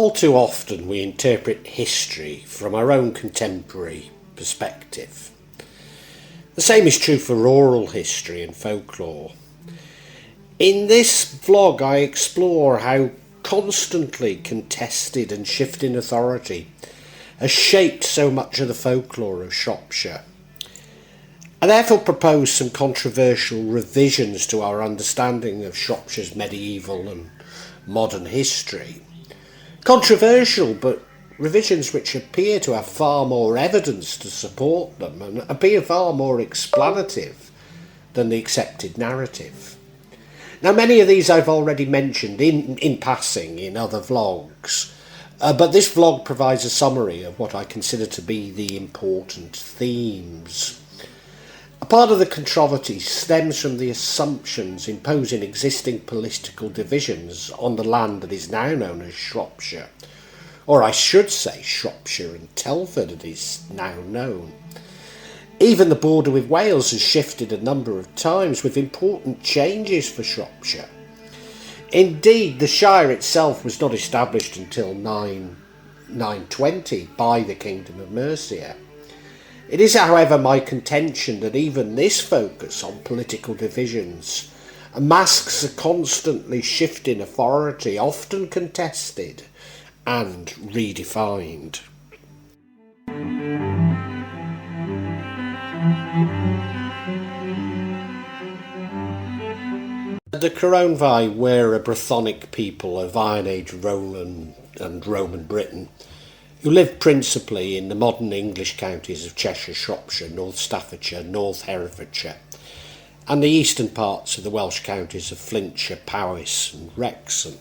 All too often we interpret history from our own contemporary perspective. The same is true for oral history and folklore. In this vlog I explore how constantly contested and shifting authority has shaped so much of the folklore of Shropshire. I therefore propose some controversial revisions to our understanding of Shropshire's medieval and modern history. Controversial, but revisions which appear to have far more evidence to support them and appear far more explanative than the accepted narrative. Now, many of these I've already mentioned in passing in other vlogs, but this vlog provides a summary of what I consider to be the important themes. A part of the controversy stems from the assumptions imposing existing political divisions on the land that is now known as Shropshire, or I should say Shropshire and Telford as it is now known. Even the border with Wales has shifted a number of times with important changes for Shropshire. Indeed, the Shire itself was not established until 920 by the Kingdom of Mercia. It is, however, my contention that even this focus on political divisions masks a constantly shifting authority, often contested and redefined. The Coronavi were a Brythonic people of Iron Age Roman and Roman Britain, who lived principally in the modern English counties of Cheshire, Shropshire, North Staffordshire, North Herefordshire, and the eastern parts of the Welsh counties of Flintshire, Powys and Wrexham.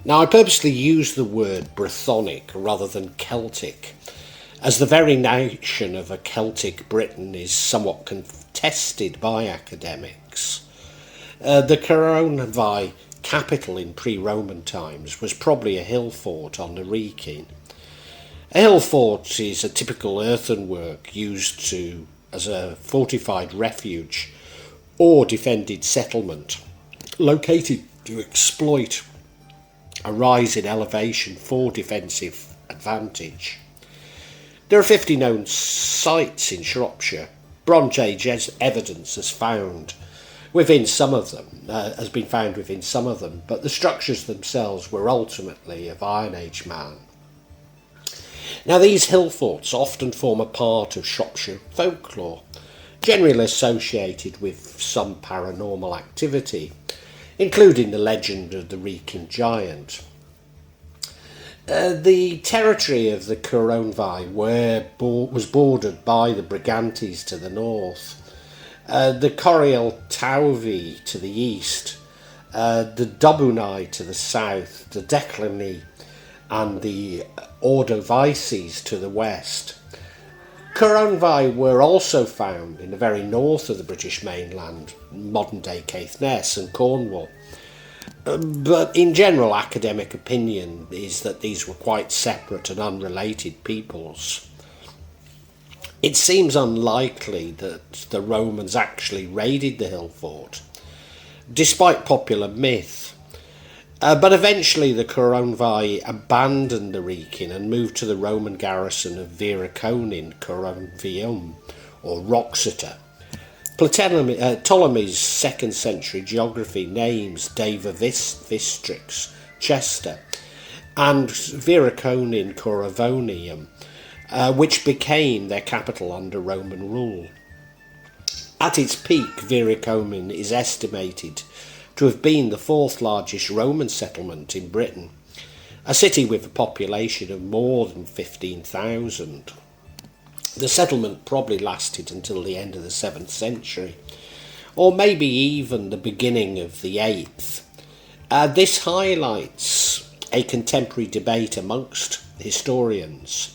Now, I purposely use the word Brythonic rather than Celtic, as the very notion of a Celtic Britain is somewhat contested by academics. The Coronavi capital in pre-Roman times was probably a hill fort on the Wrekin. A hill fort is a typical earthenwork used as a fortified refuge or defended settlement, located to exploit a rise in elevation for defensive advantage. There are 50 known sites in Shropshire. Bronze Age evidence has been found within some of them, but the structures themselves were ultimately of Iron Age man. Now, these hill forts often form a part of Shropshire folklore, generally associated with some paranormal activity, including the legend of the Wrekin giant. The territory of the Coronavi was bordered by the Brigantes to the north, the Coronavi to the east, the Dobunai to the south, the Declani and the Ordovices to the west. Coronavi were also found in the very north of the British mainland, modern-day Caithness and Cornwall. But in general, academic opinion is that these were quite separate and unrelated peoples. It seems unlikely that the Romans actually raided the hill fort, despite popular myth. But eventually the Coronavi abandoned the Wrekin and moved to the Roman garrison of Wreocensaete, Coronavium, or Wreocensaete. Ptolemy's 2nd century geography names Deva Vistrix, Chester, and Wreocensaete Convonii, which became their capital under Roman rule. At its peak, Wreocensaete is estimated to have been the 4th largest Roman settlement in Britain, a city with a population of more than 15,000. The settlement probably lasted until the end of the 7th century, or maybe even the beginning of the 8th. This highlights a contemporary debate amongst historians,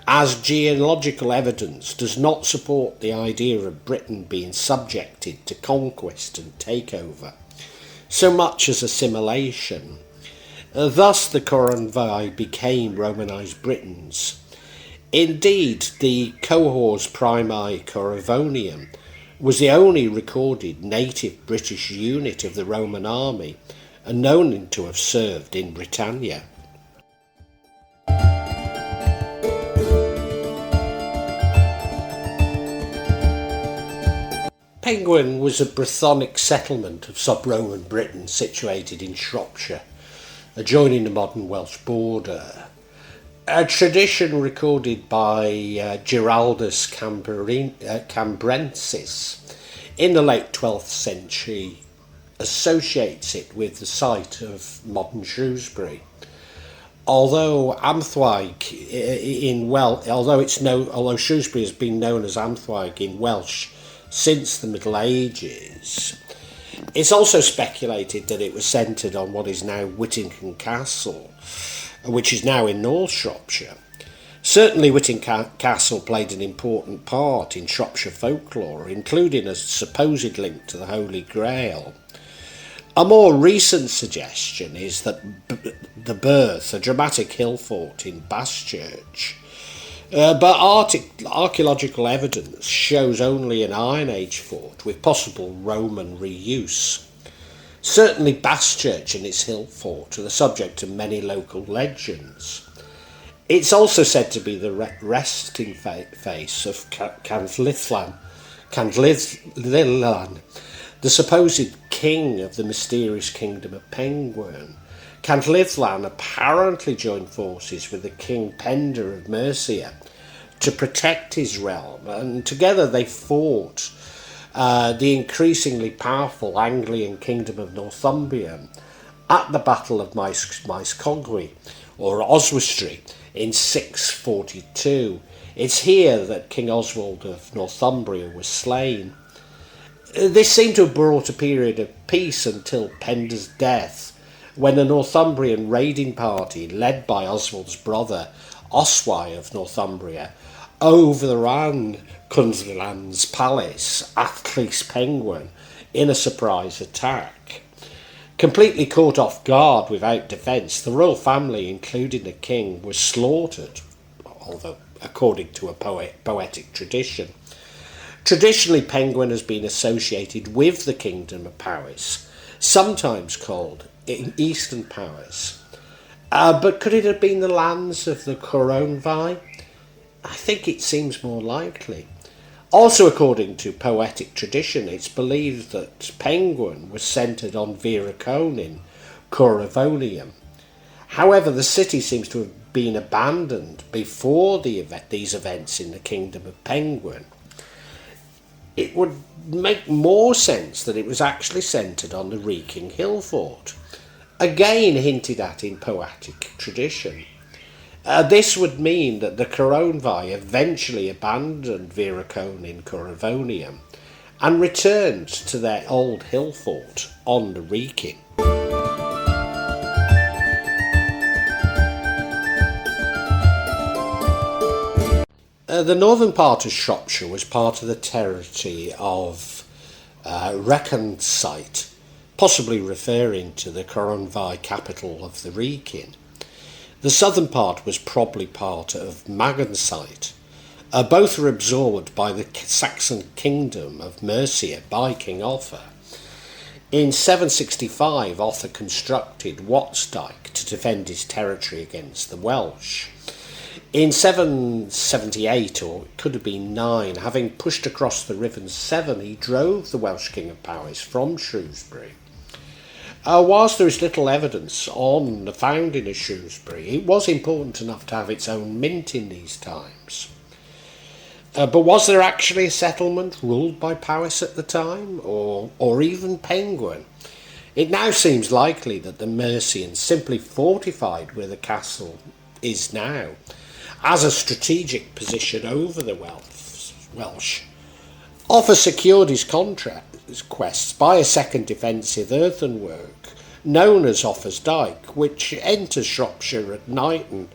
as geological evidence does not support the idea of Britain being subjected to conquest and takeover, so much as assimilation. Thus the Coronavi became Romanised Britons. Indeed, the cohors primi Convonium was the only recorded native British unit of the Roman army and known to have served in Britannia. Pengwern was a Brythonic settlement of sub-Roman Britain situated in Shropshire, adjoining the modern Welsh border. A tradition recorded by Giraldus Cambrensis in the late 12th century associates it with the site of modern Shrewsbury. Although Shrewsbury has been known as Amthwaig in Welsh since the Middle Ages, it's also speculated that it was centred on what is now Whittington Castle, which is now in North Shropshire. Certainly Whittington Castle played an important part in Shropshire folklore, including a supposed link to the Holy Grail. A more recent suggestion is that the Birth, a dramatic hill fort in Bastchurch, but archaeological evidence shows only an Iron Age fort with possible Roman reuse. Certainly Bastchurch and its hill fort are the subject of many local legends. It's also said to be the resting face of Canlithlan, the supposed king of the mysterious kingdom of Pengwern. Canlithlan apparently joined forces with the King Penda of Mercia to protect his realm, and together they fought the increasingly powerful Anglian kingdom of Northumbria at the Battle of Maescogwi, or Oswestry, in 642. It's here that King Oswald of Northumbria was slain. This seemed to have brought a period of peace until Penda's death, when a Northumbrian raiding party led by Oswald's brother Oswy of Northumbria overran Cuntheland's palace at Pengwern in a surprise attack. Completely caught off guard without defence, the royal family, including the king, was slaughtered, although according to a poetic tradition. Traditionally, Pengwern has been associated with the Kingdom of Powys, sometimes called Eastern Powys. But could it have been the lands of the Coronavi? I think it seems more likely. Also, according to poetic tradition, it's believed that Pengwern was centred on Wreocensaete, Coronavonium. However, the city seems to have been abandoned before these events in the Kingdom of Pengwern. It would make more sense that it was actually centred on the Wrekin hill fort, again hinted at in poetic tradition. This would mean that the Coronavi eventually abandoned Wreocensaete Coronavonium and returned to their old hill fort on the Wrekin. The northern part of Shropshire was part of the territory of Wreocensaete, possibly referring to the Coronavi capital of the Wrekin. The southern part was probably part of Magonsaete. Both were absorbed by the Saxon Kingdom of Mercia by King Offa. In 765, Offa constructed Wat's Dyke to defend his territory against the Welsh. In 778, or it could have been 9, having pushed across the River Severn, he drove the Welsh King of Powys from Shrewsbury. Whilst there is little evidence on the founding of Shrewsbury, it was important enough to have its own mint in these times. But was there actually a settlement ruled by Powys at the time, or even Pengwern? It now seems likely that the Mercians simply fortified where the castle is now, as a strategic position over the Welsh. Offa secured his conquests by a second defensive earthenwork known as Offa's Dyke, which enters Shropshire at night and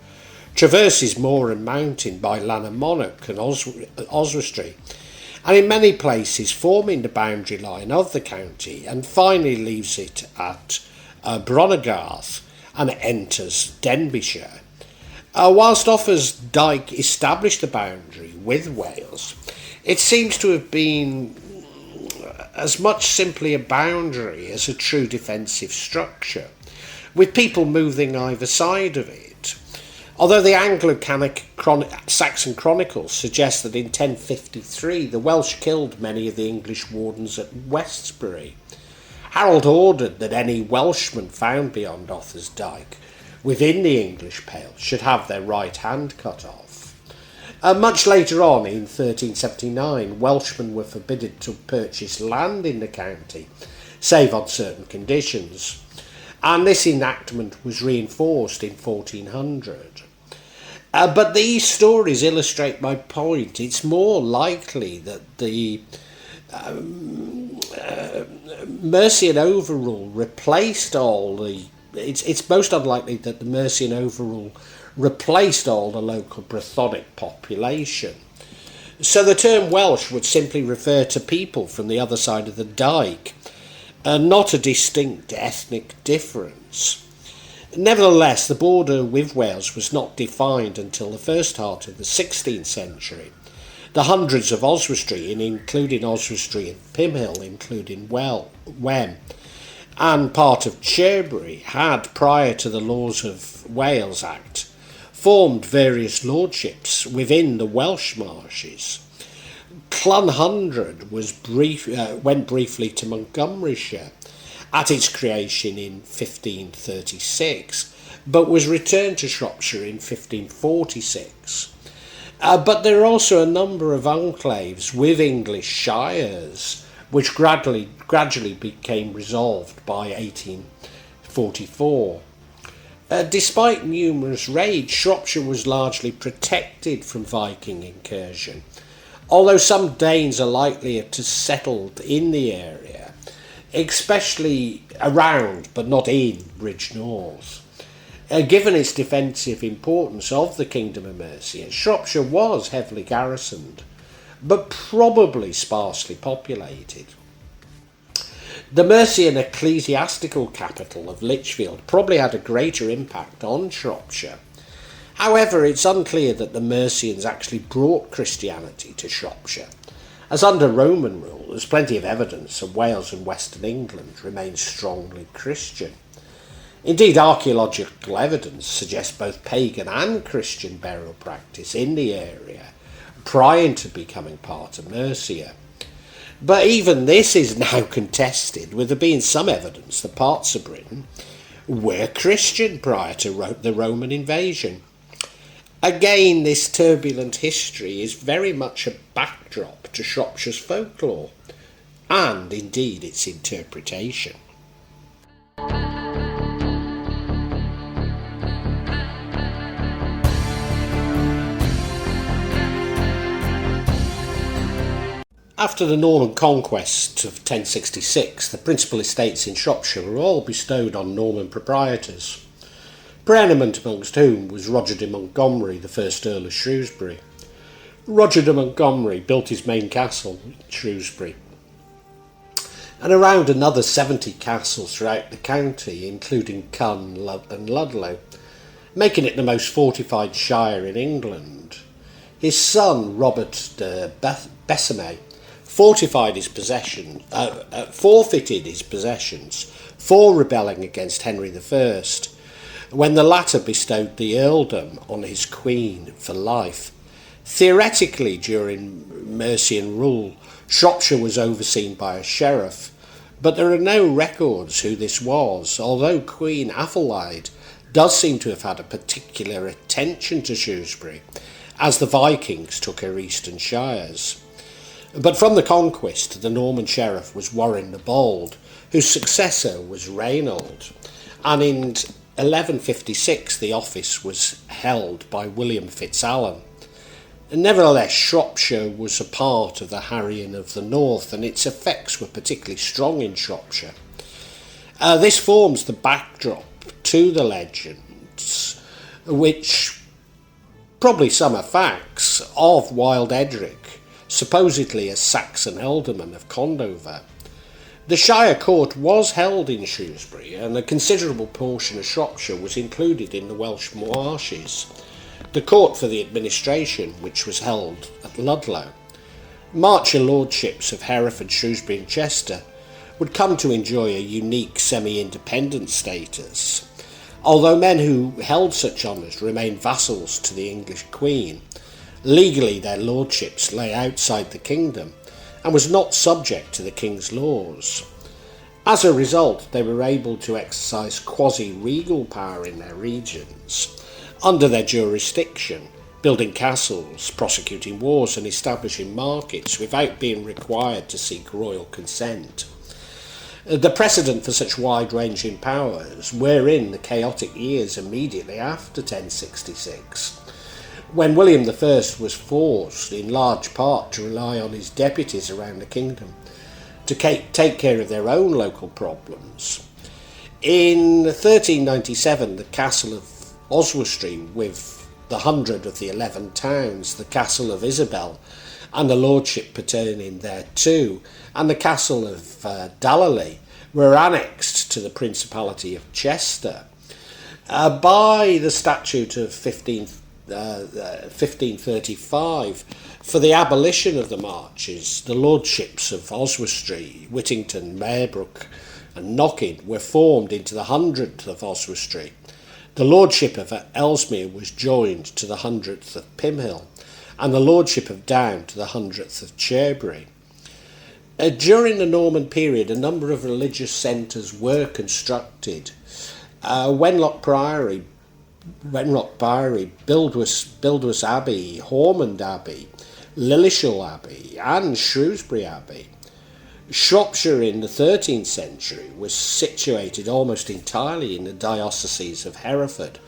traverses moor and mountain by Lanarmonach and Oswestry, and in many places forming the boundary line of the county, and finally leaves it at Bronigarth and enters Denbighshire. Whilst Offa's Dyke established the boundary with Wales, it seems to have been as much simply a boundary as a true defensive structure, with people moving either side of it. Although the Saxon Chronicles suggest that in 1053 the Welsh killed many of the English wardens at Westbury, Harold ordered that any Welshmen found beyond Offa's dyke within the English Pale should have their right hand cut off. Much later on, in 1379, Welshmen were forbidden to purchase land in the county, save on certain conditions, and this enactment was reinforced in 1400. But these stories illustrate my point. It's more likely that the Mercian overrule replaced all the... It's most unlikely that the Mercian overrule replaced all the local Brythonic population. So the term Welsh would simply refer to people from the other side of the dyke, and not a distinct ethnic difference. Nevertheless, the border with Wales was not defined until the first part of the 16th century. The hundreds of Oswestry, including Oswestry and Pimhill, including Wem, and part of Cherbury, had, prior to the Laws of Wales Act, formed various lordships within the Welsh marshes. Clunhundred went briefly to Montgomeryshire at its creation in 1536, but was returned to Shropshire in 1546. But there are also a number of enclaves with English shires, which gradually became resolved by 1844. Despite numerous raids, Shropshire was largely protected from Viking incursion, although some Danes are likely to have settled in the area, especially around but not in Bridgnorth. Given its defensive importance of the Kingdom of Mercia, Shropshire was heavily garrisoned, but probably sparsely populated. The Mercian ecclesiastical capital of Lichfield probably had a greater impact on Shropshire. However, it's unclear that the Mercians actually brought Christianity to Shropshire, as under Roman rule there's plenty of evidence that Wales and Western England remained strongly Christian. Indeed, archaeological evidence suggests both pagan and Christian burial practice in the area prior to becoming part of Mercia. But even this is now contested, with there being some evidence that parts of Britain were Christian prior to the Roman invasion. Again, this turbulent history is very much a backdrop to Shropshire's folklore, and indeed its interpretation. After the Norman Conquest of 1066, the principal estates in Shropshire were all bestowed on Norman proprietors, pre-eminent amongst whom was Roger de Montgomerie, the first Earl of Shrewsbury. Roger de Montgomerie built his main castle in Shrewsbury, and around another 70 castles throughout the county, including Cun and Ludlow, making it the most fortified shire in England. His son, Robert de Besame, forfeited his possessions for rebelling against Henry I, when the latter bestowed the earldom on his queen for life. Theoretically, during Mercian rule, Shropshire was overseen by a sheriff, but there are no records who this was, although Queen Athelheid does seem to have had a particular attention to Shrewsbury, as the Vikings took her eastern shires. But from the conquest, the Norman sheriff was Warren the Bold, whose successor was Reynold, and in 1156 the office was held by William FitzAlan. Nevertheless, Shropshire was a part of the Harrying of the North, and its effects were particularly strong in Shropshire. This forms the backdrop to the legends, which probably some are facts, of Wild Edric, supposedly a Saxon ealdorman of Cornovii. The Shire Court was held in Shrewsbury, and a considerable portion of Shropshire was included in the Welsh marshes. The court for the administration, which was held at Ludlow. Marcher lordships of Hereford, Shrewsbury and Chester would come to enjoy a unique semi-independent status, Although men who held such honours remained vassals to the English Queen, legally their lordships lay outside the kingdom and was not subject to the king's laws. As a result, they were able to exercise quasi-regal power in their regions, under their jurisdiction, building castles, prosecuting wars and establishing markets without being required to seek royal consent. The precedent for such wide-ranging powers were in the chaotic years immediately after 1066, when William I was forced in large part to rely on his deputies around the kingdom to take care of their own local problems. In 1397, the castle of Oswestry, with the 100 of the 11 towns, the castle of Isabel and the lordship pertaining thereto, and the castle of Dallerley, were annexed to the Principality of Chester. By the statute of 1535, for the abolition of the marches, the lordships of Oswestry, Whittington, Marebrook and Knockin were formed into the 100th of Oswestry. The lordship of Ellesmere was joined to the 100th of Pimhill, and the lordship of Down to the 100th of Cherbury. During the Norman period, a number of religious centres were constructed. Wenlock Priory, Buildwas Abbey, Hormond Abbey, Lillishall Abbey and Shrewsbury Abbey. Shropshire in the 13th century was situated almost entirely in the dioceses of Hereford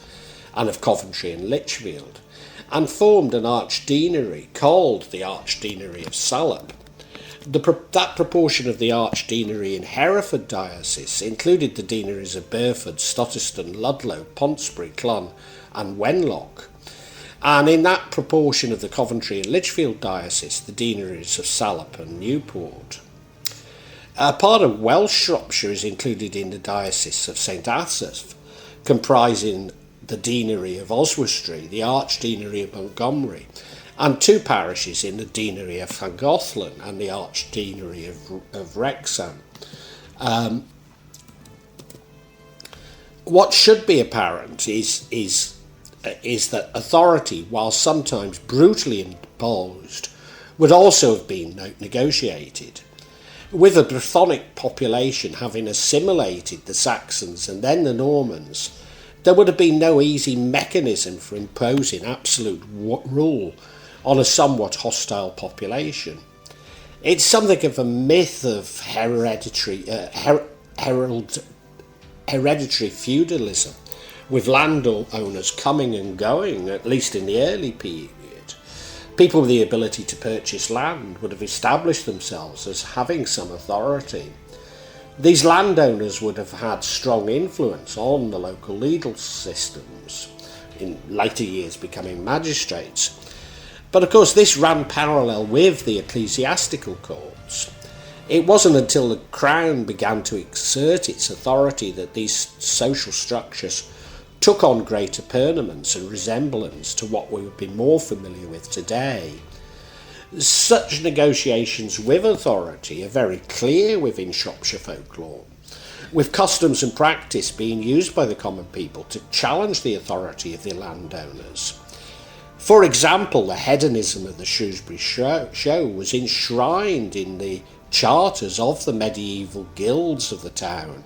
and of Coventry and Lichfield, and formed an archdeanery called the Archdeanery of Salop. That proportion of the archdeanery in Hereford diocese included the deaneries of Burford, Stotterston, Ludlow, Pontesbury, Clun and Wenlock, and in that proportion of the Coventry and Lichfield diocese the deaneries of Salop and Newport. A part of Welsh Shropshire is included in the diocese of St Asaph, comprising the deanery of Oswestry, the archdeanery of Montgomerie, and two parishes in the deanery of Llangollen and the archdeanery of Wrexham. What should be apparent is that authority, while sometimes brutally imposed, would also have been negotiated. With the Brythonic population having assimilated the Saxons and then the Normans, there would have been no easy mechanism for imposing absolute rule on a somewhat hostile population. It's something of a myth of hereditary feudalism, with landowners coming and going, at least in the early period. People with the ability to purchase land would have established themselves as having some authority. These landowners would have had strong influence on the local legal systems, in later years becoming magistrates. But of course this ran parallel with the ecclesiastical courts. It wasn't until the Crown began to exert its authority that these social structures took on greater permanence and resemblance to what we would be more familiar with today. Such negotiations with authority are very clear within Shropshire folklore, with customs and practice being used by the common people to challenge the authority of the landowners. For example, the hedonism of the Shrewsbury show was enshrined in the charters of the medieval guilds of the town,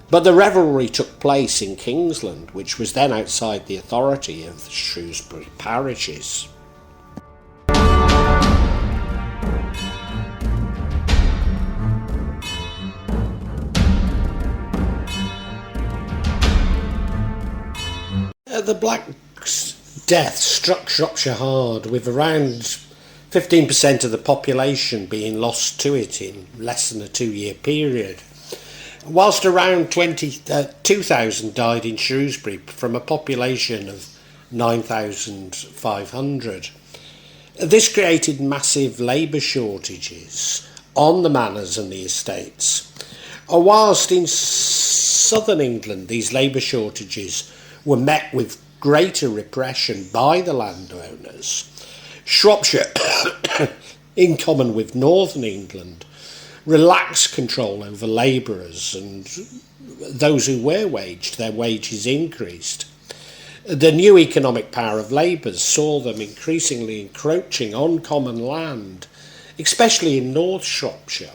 but the revelry took place in Kingsland, which was then outside the authority of the Shrewsbury parishes. The Black Death struck Shropshire hard, with around 15% of the population being lost to it in less than a 2-year period, whilst around 2,000 died in Shrewsbury from a population of 9,500. This created massive labour shortages on the manors and the estates. Whilst in southern England these labour shortages were met with greater repression by the landowners, Shropshire, in common with northern England, relaxed control over labourers, and those who were waged, their wages increased. The new economic power of labourers saw them increasingly encroaching on common land, especially in North Shropshire.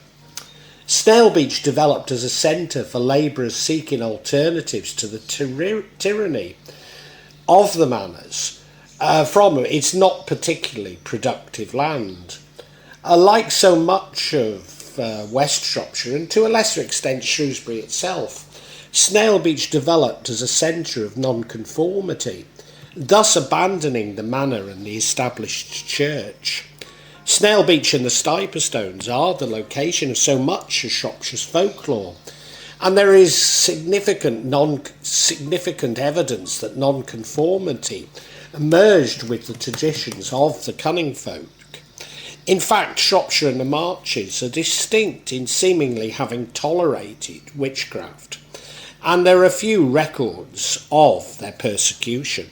Snailbeach developed as a centre for labourers seeking alternatives to the tyranny of the manors from its not particularly productive land. Like so much of West Shropshire, and to a lesser extent Shrewsbury itself, Snailbeach developed as a centre of nonconformity, thus abandoning the manor and the established church. Snailbeach and the Stiperstones are the location of so much of Shropshire's folklore, and there is significant evidence that nonconformity merged with the traditions of the cunning folk. In fact, Shropshire and the Marches are distinct in seemingly having tolerated witchcraft, and there are few records of their persecution.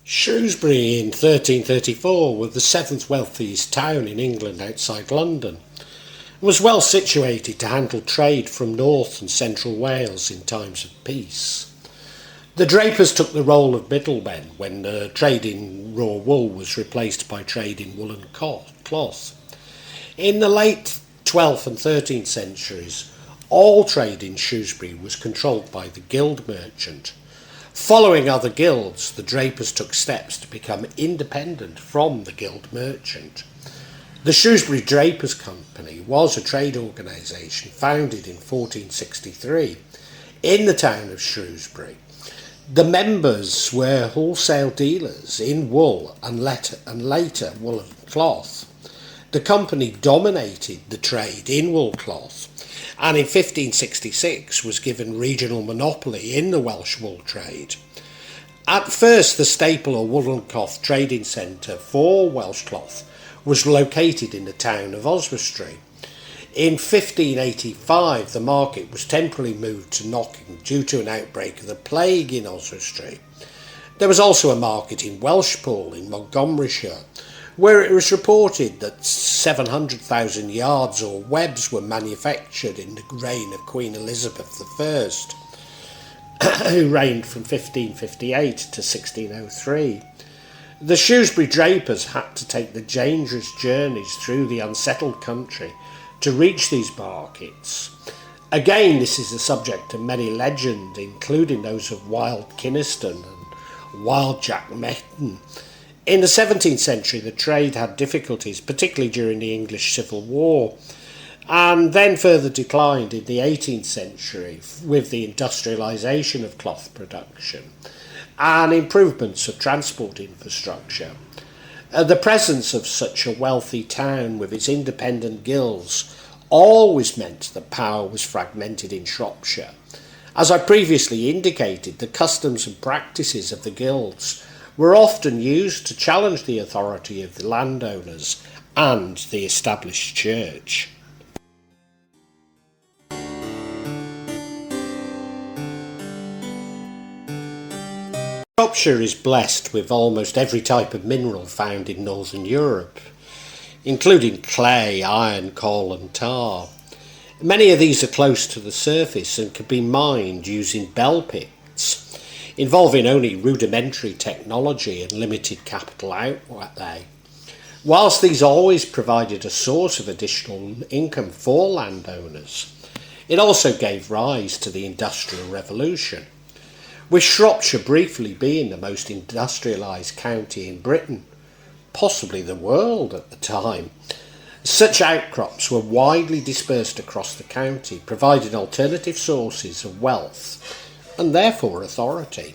Shrewsbury in 1334 was the seventh wealthiest town in England outside London, and was well situated to handle trade from North and Central Wales in times of peace. The drapers took the role of middlemen when trade in raw wool was replaced by trade in woolen cloth. In the late 12th and 13th centuries, all trade in Shrewsbury was controlled by the guild merchant. Following other guilds, the drapers took steps to become independent from the guild merchant. The Shrewsbury Drapers Company was a trade organisation founded in 1463 in the town of Shrewsbury. The members were wholesale dealers in wool and later woolen cloth. The company dominated the trade in wool cloth, and in 1566 was given regional monopoly in the Welsh wool trade. At first, the staple or woolen cloth trading centre for Welsh cloth was located in the town of Oswestry. In 1585, the market was temporarily moved to Knocking due to an outbreak of the plague in Oswestry. There was also a market in Welshpool in Montgomeryshire, where it was reported that 700,000 yards or webs were manufactured in the reign of Queen Elizabeth I, who reigned from 1558 to 1603. The Shrewsbury drapers had to take the dangerous journeys through the unsettled country to reach these markets. Again, this is the subject of many legends, including those of Wild Kynaston and Wild Jack Metten. In the 17th century, the trade had difficulties, particularly during the English Civil War, and then further declined in the 18th century with the industrialisation of cloth production and improvements of transport infrastructure. The presence of such a wealthy town with its independent guilds always meant that power was fragmented in Shropshire. As I previously indicated, the customs and practices of the guilds were often used to challenge the authority of the landowners and the established church. Shropshire is blessed with almost every type of mineral found in Northern Europe, including clay, iron, coal and tar. Many of these are close to the surface and can be mined using bell pits, involving only rudimentary technology and limited capital outlay. Whilst these always provided a source of additional income for landowners, it also gave rise to the Industrial Revolution, with Shropshire briefly being the most industrialised county in Britain, possibly the world at the time. Such outcrops were widely dispersed across the county, providing alternative sources of wealth and therefore authority.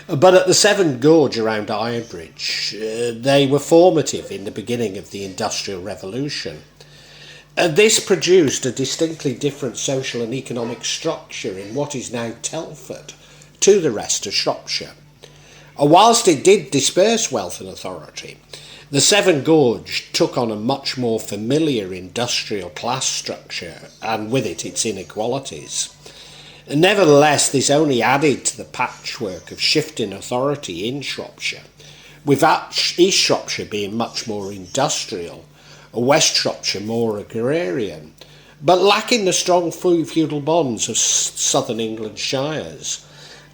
But at the Severn Gorge around Ironbridge, they were formative in the beginning of the Industrial Revolution. This produced a distinctly different social and economic structure in what is now Telford to the rest of Shropshire. Whilst it did disperse wealth and authority, the Severn Gorge took on a much more familiar industrial class structure, and with it its inequalities. And nevertheless, this only added to the patchwork of shifting authority in Shropshire, with East Shropshire being much more industrial, and West Shropshire more agrarian, but lacking the strong feudal bonds of southern England shires,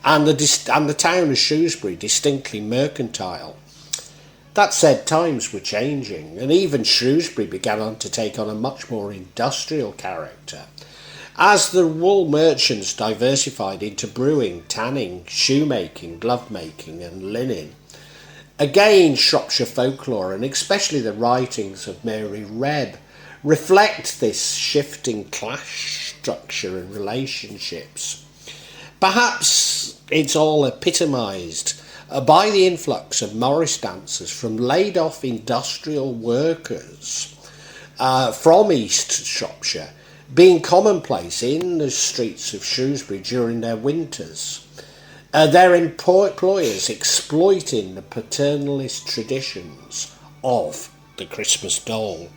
and the town of Shrewsbury distinctly mercantile. That said, times were changing, and even Shrewsbury began to take on a much more industrial character, as the wool merchants diversified into brewing, tanning, shoemaking, glove-making and linen. Again, Shropshire folklore, and especially the writings of Mary Rebb, reflect this shifting class structure and relationships. Perhaps it's all epitomised by the influx of Morris dancers from laid-off industrial workers from East Shropshire being commonplace in the streets of Shrewsbury during their winters. Their employers exploiting the paternalist traditions of the Christmas doll.